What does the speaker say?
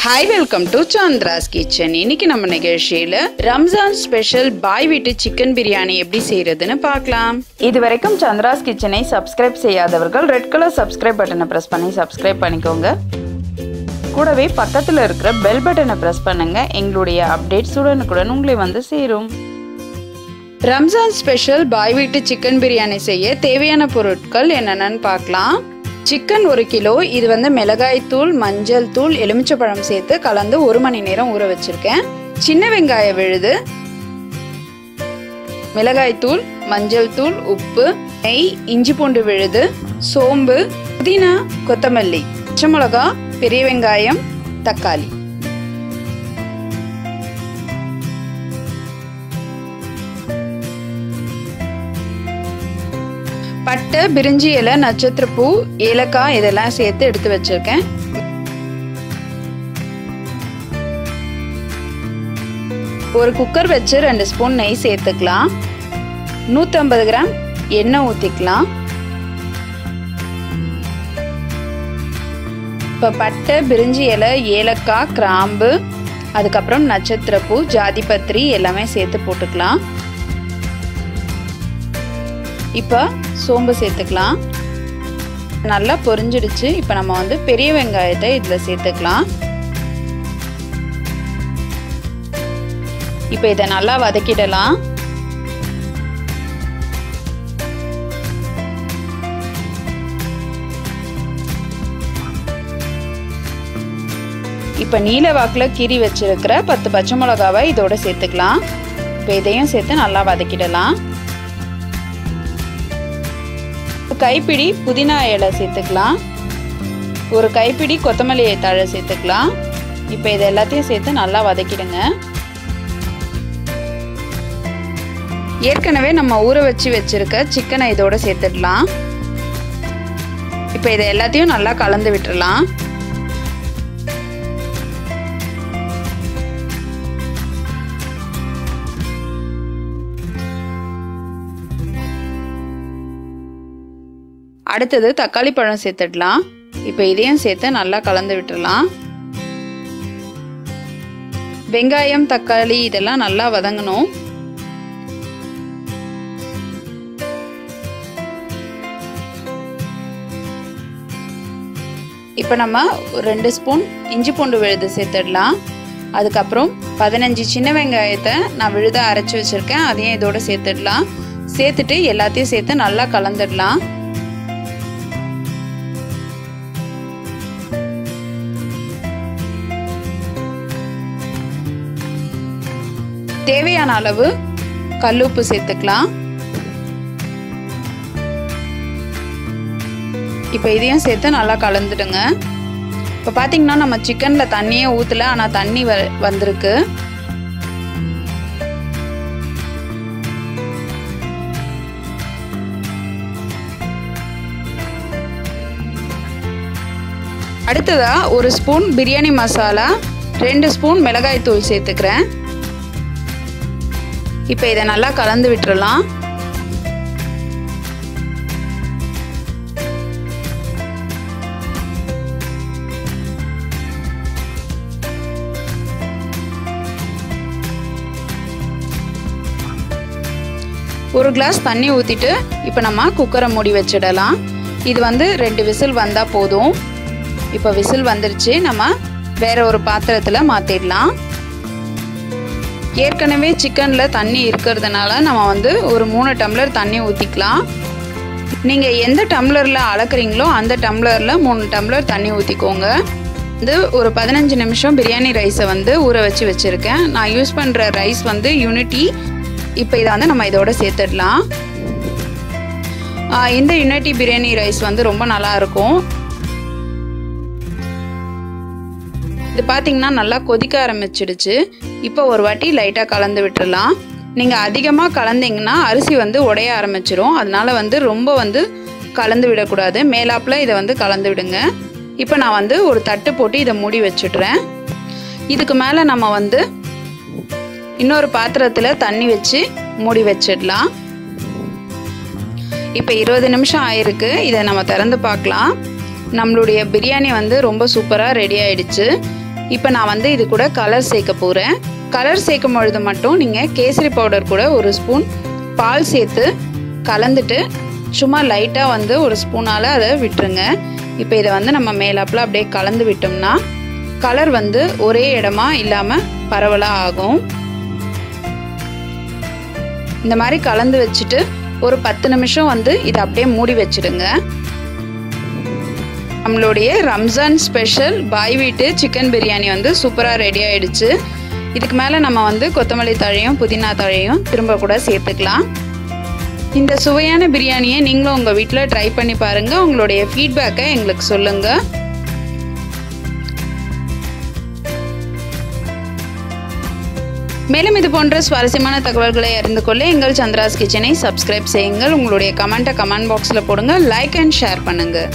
Hi, welcome to Chandra's Kitchen. இன்னைக்கு நம்ம நிகழ்ச்சியில ரம்ஜான் ஸ்பெஷல் பாய் வீட்டு சிக்கன் பிரியாணி எப்படி செய்யறதுன்னு பார்க்கலாம். இதுவரைக்கும் சந்திராஸ் கிச்சனை சப்ஸ்கிரைப் செய்யாதவர்கள் ரெட் கலர் சப்ஸ்கிரைப் பட்டனை பிரஸ் பண்ணி சப்ஸ்கிரைப் பண்ணிக்கோங்க. கூடவே பக்கத்துல இருக்கிற பெல் பட்டனை பிரஸ் பண்ணுங்க. எங்களுடைய அப்டேட்ஸ் உடனுக்குடன் உங்களை வந்து சேரும். ரம்ஜான் ஸ்பெஷல் பாய் வீட்டு சிக்கன் பிரியாணி செய்ய தேவையான பொருட்கள் என்னென்னு பார்க்கலாம். Chicken 1 kilo. இது வந்து மிளகாய் தூள், மஞ்சள் தூள், எலுமிச்சப்பழம் சேர்த்து கலந்து 1 மணி நேரம் ஊற வச்சிருக்கேன். சின்ன வெங்காய விழுது, மிளகாய் தூள், மஞ்சள் தூள், உப்பு, நெய், இஞ்சி பூண்டு விழுது, சோம்பு, புதினா, கொத்தமல்லி, பச்சை மிளகா, பெரிய வெங்காயம், தக்காளி. பட்டை, பிரிஞ்சி இலை, நட்சத்திரப்பூ, ஏலக்காய் இதெல்லாம் சேர்த்து எடுத்து வச்சிருக்கேன். ஒரு குக்கர் வச்சு 2 ஸ்பூன் நெய் சேர்த்துக்கலாம். 150 கிராம் எண்ணெய் ஊற்றிக்கலாம். இப்போ பட்டை, பிரிஞ்சி இலை, ஏலக்காய், கிராம்பு, அதுக்கப்புறம் நட்சத்திரப்பூ, ஜாதிபத்திரி எல்லாமே சேர்த்து போட்டுக்கலாம். இப்போ சோம்பு சேர்த்துக்கலாம். நல்லா பொரிஞ்சிடுச்சு. இப்போ நம்ம வந்து பெரிய வெங்காயத்தை இதில் சேர்த்துக்கலாம். இப்போ இதை நல்லா வதக்கிடலாம். இப்போ நீல வாக்கில் கீறி வச்சிருக்கிற 10 பச்சை மிளகாவை இதோட சேர்த்துக்கலாம். இப்போ இதையும் சேர்த்து நல்லா வதக்கிடலாம். கைப்பிடி புதினா இலை சேர்த்துக்கலாம். ஒரு கைப்பிடி கொத்தமல்லி தழை சேர்த்துக்கலாம். இப்போ இது எல்லாத்தையும் சேர்த்து நல்லா வதக்கிடுங்க. ஏற்கனவே நம்ம ஊற வச்சிருக்க சிக்கனை இதோட சேர்த்துடலாம். இப்போ இதை எல்லாத்தையும் நல்லா கலந்து விட்டுறலாம். அடுத்தது தக்காளி பழம் சேர்த்துடலாம். இப்போ இதையும் சேர்த்து நல்லா கலந்து விட்டுடலாம். வெங்காயம், தக்காளி இதெல்லாம் நல்லா வதங்கணும். இப்போ நம்ம 2 ஸ்பூன் இஞ்சி பூண்டு விழுது சேர்த்துடலாம். அதுக்கப்புறம் 15 சின்ன வெங்காயத்தை நான் விழுத அரைச்சி வச்சிருக்கேன். அதையும் இதோட சேர்த்துடலாம். சேர்த்துட்டு எல்லாத்தையும் சேர்த்து நல்லா கலந்துடலாம். தேவையான அளவு கல்லுப்பு சேர்த்துக்கலாம். இப்போ இதையும் சேர்த்து நல்லா கலந்துடுங்க. இப்போ பார்த்தீங்கன்னா நம்ம சிக்கனில் தண்ணியே ஊற்றல, ஆனால் தண்ணி வந்திருக்கு. அடுத்ததா 1 ஸ்பூன் பிரியாணி மசாலா, 2 ஸ்பூன் மிளகாய் தூள் சேர்த்துக்கிறேன். இப்போ இதை நல்லா கலந்து விட்டுறலாம். ஒரு கிளாஸ் தண்ணி ஊற்றிட்டு இப்போ நம்ம குக்கரை மூடி வச்சிடலாம். இது வந்து 2 விசில் வந்தால் போதும். இப்போ விசில் வந்துருச்சு. நம்ம வேற ஒரு பாத்திரத்தில் மாற்றிடலாம். ஏற்கனவே சிக்கனில் தண்ணி இருக்கிறதுனால நம்ம வந்து ஒரு 3 டம்ளர் தண்ணி ஊற்றிக்கலாம். நீங்கள் எந்த டம்ளரில் அளக்குறீங்களோ அந்த டம்ளரில் 3 டம்ளர் தண்ணி ஊற்றிக்கோங்க. இது ஒரு 15 நிமிஷம் பிரியாணி ரைஸை வந்து ஊற வச்சுருக்கேன். நான் யூஸ் பண்ணுற ரைஸ் வந்து யூனிட்டி. இப்போ இதை வந்து நம்ம இதோட சேர்த்துடலாம். இந்த யூனிட்டி பிரியாணி ரைஸ் வந்து ரொம்ப நல்லாயிருக்கும். இது பார்த்தீங்கன்னா நல்லா கொதிக்க ஆரம்பிச்சிடுச்சு. இப்போ ஒரு வாட்டி லைட்டாக கலந்து விட்டுடலாம். நீங்கள் அதிகமாக கலந்தீங்கன்னா அரிசி வந்து உடைய ஆரம்பிச்சிரும். அதனால வந்து ரொம்ப வந்து கலந்து விடக்கூடாது. மேலாப்பில் இதை வந்து கலந்து விடுங்க. இப்போ நான் வந்து ஒரு தட்டு போட்டு இதை மூடி வச்சுட்றேன். இதுக்கு மேலே நம்ம வந்து இன்னொரு பாத்திரத்தில் தண்ணி வச்சு மூடி வச்சிடலாம். இப்போ 20 நிமிஷம் ஆயிருக்கு. இதை நம்ம திறந்து பார்க்கலாம். நம்மளுடைய பிரியாணி வந்து ரொம்ப சூப்பராக ரெடி ஆயிடுச்சு. இப்போ நான் வந்து இது கூட கலர் சேர்க்க போகிறேன். கலர் சேர்க்கும் பொழுது மட்டும் நீங்கள் கேசரி பவுடர் கூட ஒரு ஸ்பூன் பால் சேர்த்து கலந்துட்டு சும்மா லைட்டாக வந்து ஒரு ஸ்பூனால் அதை விட்டுருங்க. இப்போ இதை வந்து நம்ம மேலாப்பில் அப்படியே கலந்து விட்டோம்னா கலர் வந்து ஒரே இடமா இல்லாமல் பரவலாக ஆகும். இந்த மாதிரி கலந்து வச்சுட்டு ஒரு 10 நிமிஷம் வந்து இதை அப்படியே மூடி வச்சுடுங்க. நம்மளுடைய ரம்ஜான் ஸ்பெஷல் பாய் வீட்டு சிக்கன் பிரியாணி வந்து சூப்பராக ரெடி ஆகிடுச்சு. இதுக்கு மேலே நம்ம வந்து கொத்தமல்லி தழையும் புதினா தழையும் திரும்ப கூட சேர்த்துக்கலாம். இந்த சுவையான பிரியாணியை நீங்களும் உங்கள் வீட்டில் ட்ரை பண்ணி பாருங்கள். உங்களுடைய ஃபீட்பேக்கை எங்களுக்கு சொல்லுங்கள். மேலும் இது போன்ற சுவாரஸ்யமான தகவல்களை அறிந்து கொள்ள எங்கள் சந்திராஸ் கிச்சனை சப்ஸ்கிரைப் செய்யுங்கள். உங்களுடைய கமெண்ட்டை கமெண்ட் பாக்ஸில் போடுங்க. லைக் அண்ட் ஷேர் பண்ணுங்கள்.